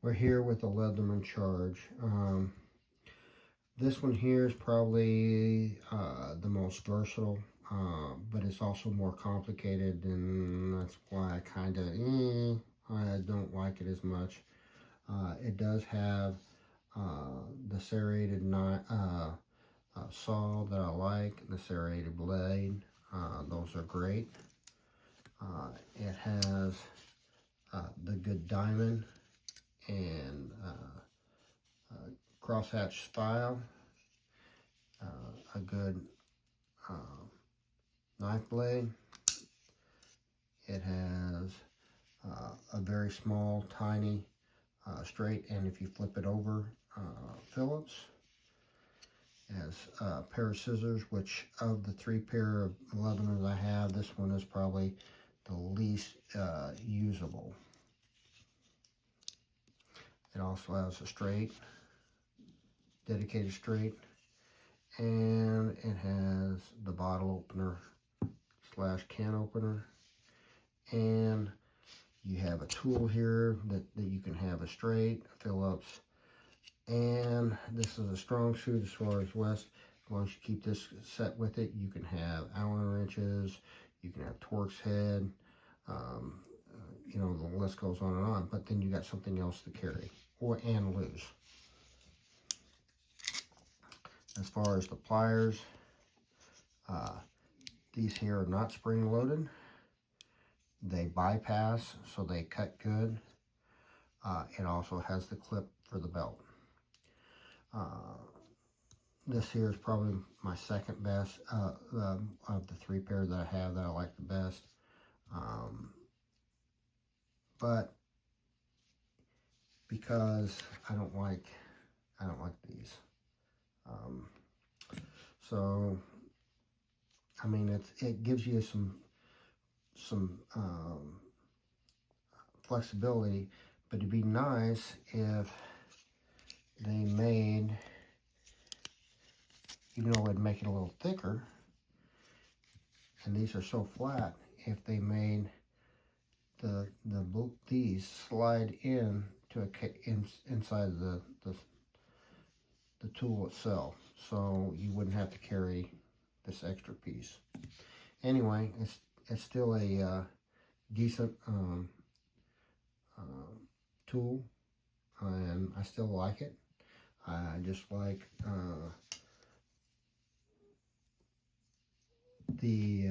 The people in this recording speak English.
We're here with the Leatherman Charge. This one here is probably the most versatile, but it's also more complicated, and that's why I kind of I don't like it as much. It does have the serrated saw that I like, and the serrated blade. Those are great. It has the good diamond and crosshatch style, a good knife blade. It has a very small, tiny, straight, and if you flip it over, Phillips. It has a pair of scissors, which of the 3 pair of Leathermans I have, this one is probably the least usable. It also has a straight, dedicated straight, and it has the bottle opener / can opener, and you have a tool here that you can have a straight, a Phillips, and this is a strong suit as far as West. As long as you keep this set with it, you can have Allen wrenches, you can have Torx head, you know, the list goes on and on, but then you got something else to carry and lose. As far as the pliers, these here are not spring loaded. They bypass, so they cut good. It also has the clip for the belt. This here is probably my second best of the 3 pair that I have that I like the best. But because I don't like these. So I mean, it gives you some flexibility, but it'd be nice if they made, even though it'd make it a little thicker, and these are so flat, if they made these slide in to inside the tool itself, so you wouldn't have to carry this extra piece. Anyway, it's still a decent tool, and I still like it. I just like the